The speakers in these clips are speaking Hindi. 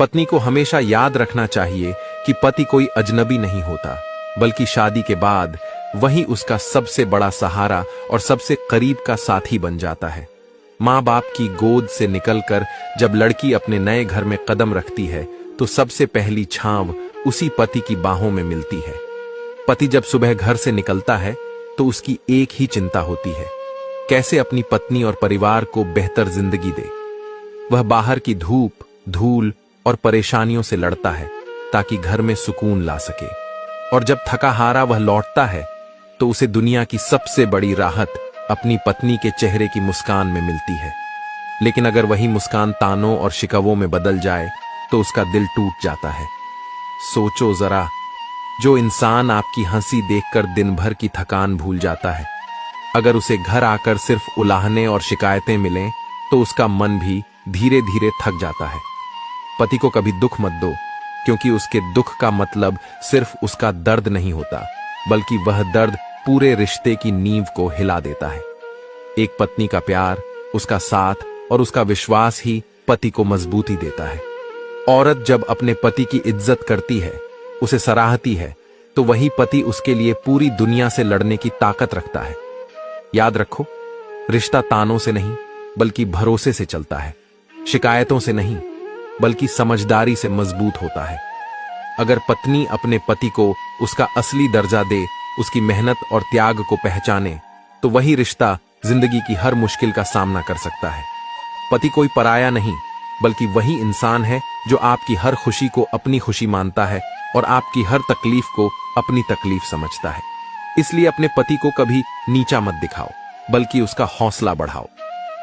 पत्नी को हमेशा याद रखना चाहिए कि पति कोई अजनबी नहीं होता, बल्कि शादी के बाद वही उसका सबसे बड़ा सहारा और सबसे करीब का साथी बन जाता है। माँ बाप की गोद से निकलकर जब लड़की अपने नए घर में कदम रखती है तो सबसे पहली छांव उसी पति की बाहों में मिलती है। पति जब सुबह घर से निकलता है तो उसकी एक ही चिंता होती है, कैसे अपनी पत्नी और परिवार को बेहतर जिंदगी दे। वह बाहर की धूप, धूल और परेशानियों से लड़ता है ताकि घर में सुकून ला सके। और जब थका हारा वह लौटता है तो उसे दुनिया की सबसे बड़ी राहत अपनी पत्नी के चेहरे की मुस्कान में मिलती है। लेकिन अगर वही मुस्कान तानों और शिकवों में बदल जाए तो उसका दिल टूट जाता है। सोचो जरा, जो इंसान आपकी हंसी देखकर दिन भर की थकान भूल जाता है, अगर उसे घर आकर सिर्फ उलाहने और शिकायतें मिलें तो उसका मन भी धीरे धीरे थक जाता है। पति को कभी दुख मत दो, क्योंकि उसके दुख का मतलब सिर्फ उसका दर्द नहीं होता, बल्कि वह दर्द पूरे रिश्ते की नींव को हिला देता है। एक पत्नी का प्यार, उसका साथ और उसका विश्वास ही पति को मजबूती देता है। औरत जब अपने पति की इज्जत करती है, उसे सराहती है, तो वही पति उसके लिए पूरी दुनिया से लड़ने की ताकत रखता है। याद रखो, रिश्ता तानों से नहीं बल्कि भरोसे से चलता है, शिकायतों से नहीं बल्कि समझदारी से मजबूत होता है। अगर पत्नी अपने पति को उसका असली दर्जा दे, उसकी मेहनत और त्याग को पहचाने, तो वही रिश्ता जिंदगी की हर मुश्किल का सामना कर सकता है। पति कोई पराया नहीं, बल्कि वही इंसान है जो आपकी हर खुशी को अपनी खुशी मानता है और आपकी हर तकलीफ को अपनी तकलीफ समझता है। इसलिए अपने पति को कभी नीचा मत दिखाओ, बल्कि उसका हौसला बढ़ाओ,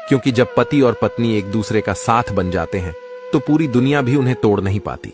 क्योंकि जब पति और पत्नी एक दूसरे का साथ बन जाते हैं तो पूरी दुनिया भी उन्हें तोड़ नहीं पाती।